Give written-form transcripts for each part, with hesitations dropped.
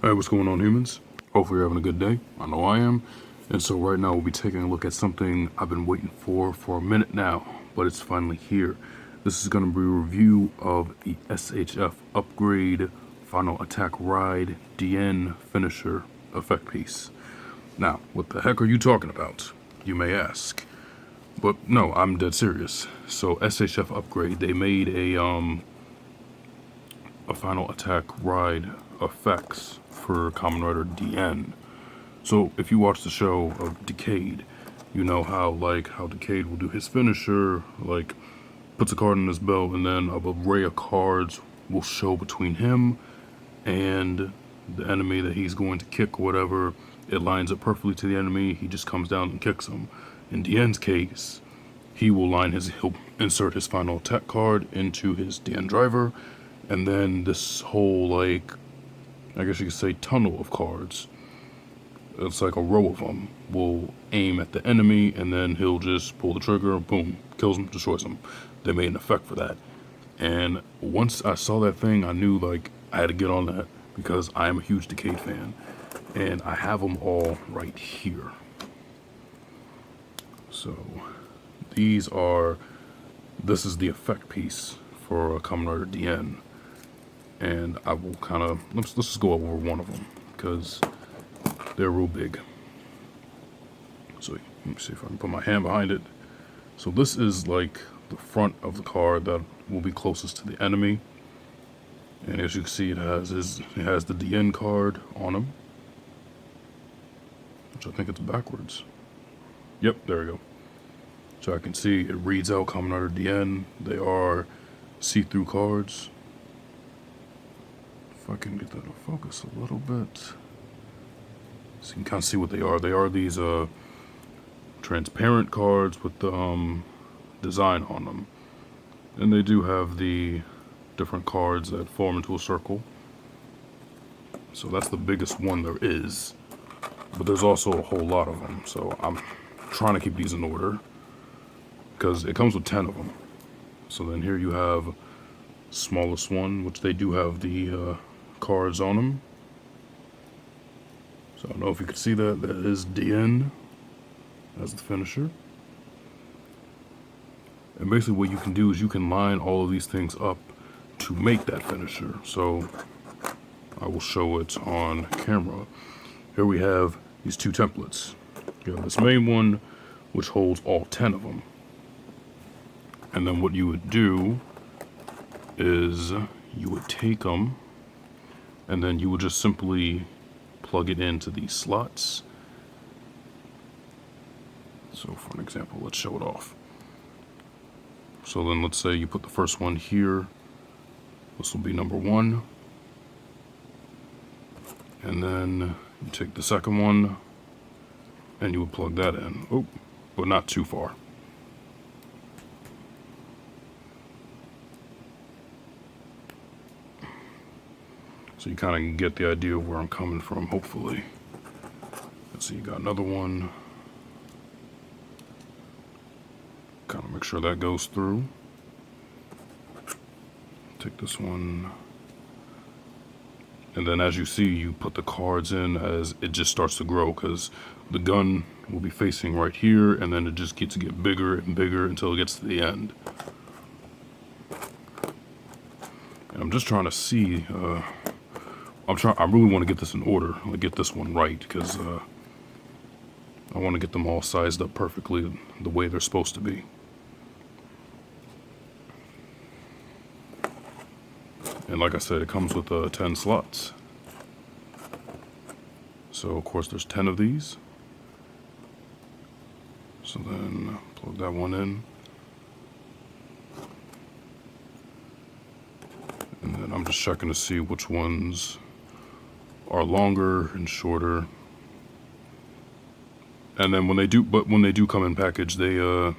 Hey, what's going on, humans? Hopefully you're having a good day. I know I am. And so right now we'll be taking a look at something I've been waiting for a minute now, but it's finally here. This is going to be a review of the SHF Upgrade Final Attack Ride Diend Finisher effect piece. Now, what the heck are you talking about? You may ask. But no, I'm dead serious. So SHF Upgrade, they made a Final Attack Ride effects for Kamen Rider Diend. So if you watch the show of Decade, you know how Decade will do his finisher, like puts a card in his belt, and then a array of cards will show between him and the enemy that he's going to kick or whatever. It lines up perfectly to the enemy. He just comes down and kicks him. In Diend's case, he'll insert his final attack card into his Diend driver, and then this whole, I guess you could say, tunnel of cards, it's like a row of them, will aim at the enemy, and then he'll just pull the trigger, boom, kills him, destroys him. They made an effect for that. And once I saw that thing, I knew I had to get on that, because I am a huge Decade fan. And I have them all right here. So this is the effect piece for Kamen Rider Diend. And I will let's just go over one of them, because they're real big. So let me see if I can put my hand behind it. So this is like the front of the card that will be closest to the enemy. And as you can see, it has the Diend card on him, which I think it's backwards. Yep, there we go. So I can see it reads out Kamen Rider Diend. They are see-through cards. If I can get that to focus a little bit, so you can kind of see what they are. They are these transparent cards with the design on them. And they do have the different cards that form into a circle. So that's the biggest one there is. But there's also a whole lot of them. So I'm trying to keep these in order, because it comes with 10 of them. So then here you have smallest one, which they do have the cards on them. So I don't know if you can see that. That is Diend as the finisher. And basically what you can do is you can line all of these things up to make that finisher. So I will show it on camera. Here we have these two templates. You have this main one, which holds all 10 of them. And then what you would do is you would take them, and then you would just simply plug it into these slots. So for an example, let's show it off. So then let's say you put the first one here. This will be number 1. And then you take the second one and you would plug that in. Oh, but not too far. So you kind of get the idea of where I'm coming from, hopefully. Let's see, you got another one. Kind of make sure that goes through. Take this one. And then as you see, you put the cards in as it just starts to grow, because the gun will be facing right here, and then it just gets to get bigger and bigger until it gets to the end. And I'm just trying to see, I really want to get this in order, get this one right, because I want to get them all sized up perfectly the way they're supposed to be. And like I said, it comes with 10 slots. So of course there's 10 of these. So then plug that one in. And then I'm just checking to see which ones are longer and shorter. And then when they do come in package, they are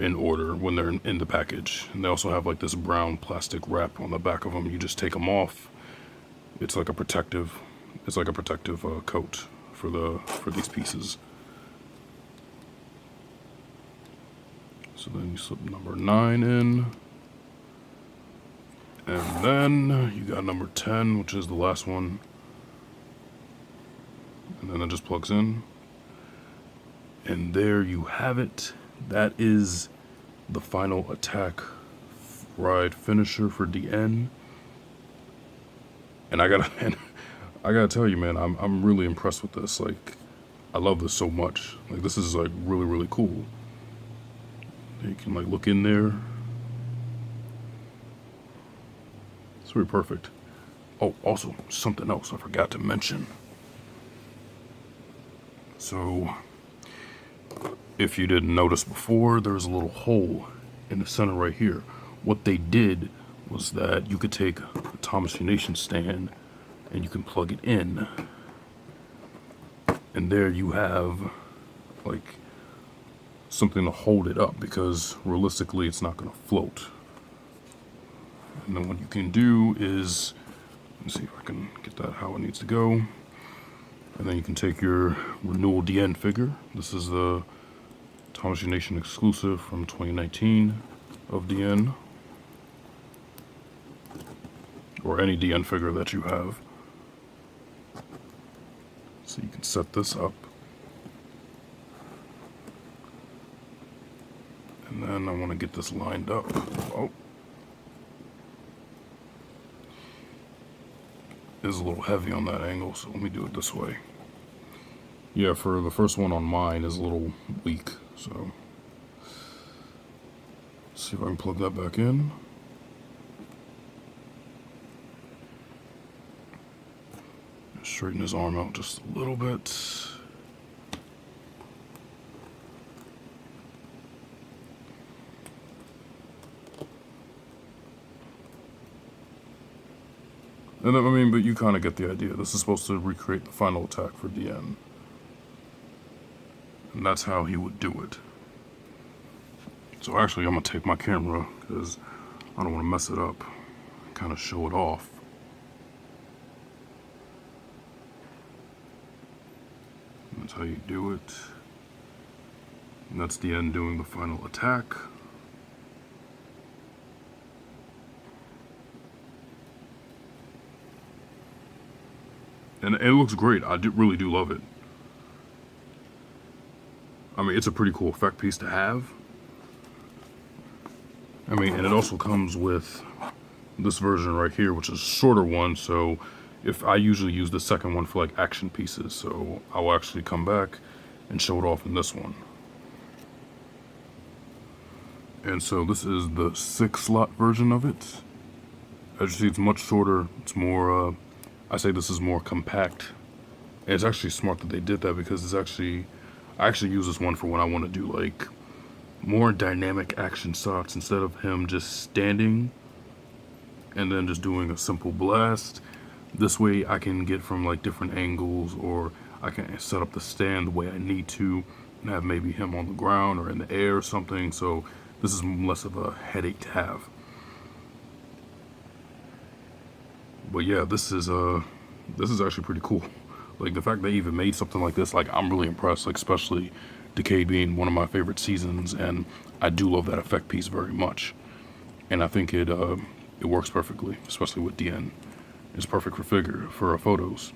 in order when they're in the package. And they also have like this brown plastic wrap on the back of them. You just take them off. It's like a protective coat for these pieces. So then you slip number 9 in. And then you got number 10, which is the last one. And then it just plugs in. And there you have it. That is the final attack ride finisher for Diend. And I gotta tell you, man, I'm really impressed with this. Like, I love this so much. Like, this is like really, really cool. You can like look in there. It's really perfect. Oh, also something else I forgot to mention. So, if you didn't notice before, there's a little hole in the center right here. What they did was that you could take a Thomas Nation stand and you can plug it in. And there you have like something to hold it up, because realistically it's not going to float. And then what you can do is, let's see if I can get that how it needs to go. And then you can take your Renewal Diend figure. This is the Thomas Nation exclusive from 2019 of Diend, or any Diend figure that you have. So you can set this up. And then I want to get this lined up. Oh. It's a little heavy on that angle, so let me do it this way. Yeah, for the first one on mine is a little weak, so let's see if I can plug that back in. Straighten his arm out just a little bit. And then, I mean, but you kind of get the idea. This is supposed to recreate the final attack for Diend. And that's how he would do it. So actually, I'm going to take my camera, because I don't want to mess it up. Kind of show it off. That's how you do it. And that's Diend doing the final attack. And it looks great. I really do love it. I mean, it's a pretty cool effect piece to have. I mean, and it also comes with this version right here, which is a shorter one. So if I usually use the second one for like action pieces, so I will actually come back and show it off in this one. And so this is the 6-slot version of it. As you see, it's much shorter. It's more, I say this is more compact. And it's actually smart that they did that, because it's actually, I actually use this one for when I want to do like more dynamic action shots, instead of him just standing and then just doing a simple blast. This way I can get from like different angles, or I can set up the stand the way I need to and have maybe him on the ground or in the air or something. So this is less of a headache to have. But yeah, this is actually pretty cool. Like, the fact they even made something like this, like, I'm really impressed. Like, especially Decade being one of my favorite seasons, and I do love that effect piece very much. And I think it works perfectly, especially with Diend. It's perfect for photos.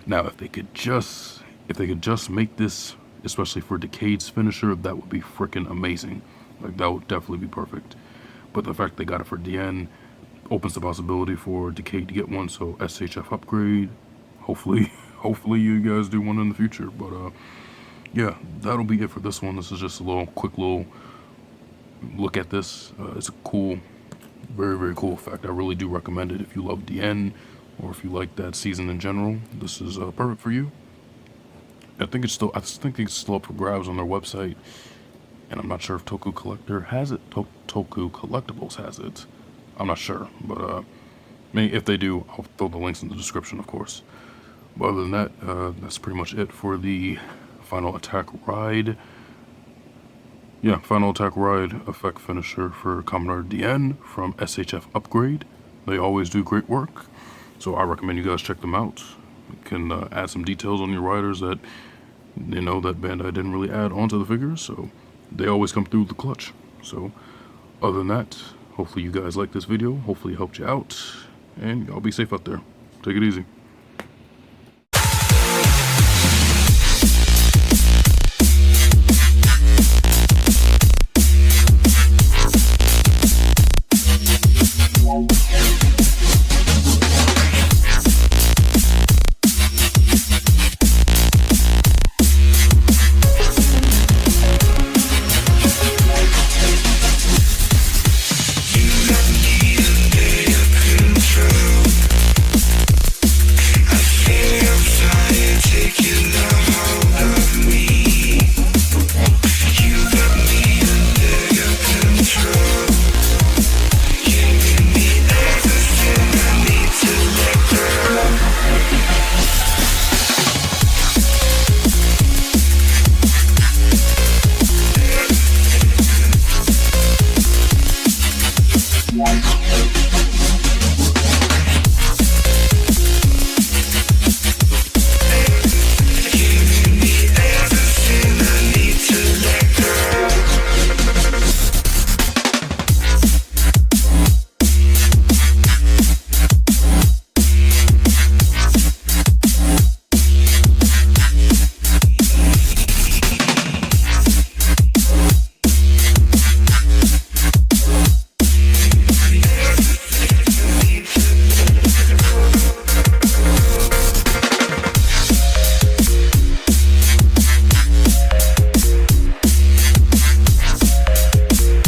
Now, if they could just make this, especially for Decade's finisher, that would be freaking amazing. Like, that would definitely be perfect. But the fact they got it for Diend opens the possibility for Decade to get one. So SHF upgrade. Hopefully you guys do one in the future. But yeah, that'll be it for this one. This is just a quick little look at this. It's a cool, very, very cool effect. I really do recommend it if you love Diend, or if you like that season in general. This is perfect for you. I think it's still up for grabs on their website, and I'm not sure if Toku Collector has it. Toku Collectibles has it. I'm not sure, but maybe if they do, I'll throw the links in the description, of course. But other than that, that's pretty much it for the Final Attack Ride. Yeah, Final Attack Ride effect finisher for Kamen Rider Diend from SHF Upgrade. They always do great work, so I recommend you guys check them out. You can add some details on your riders that that Bandai didn't really add onto the figures, so they always come through the clutch. So other than that, Hopefully you guys like this video. Hopefully it helped you out. And y'all be safe out there. Take it easy.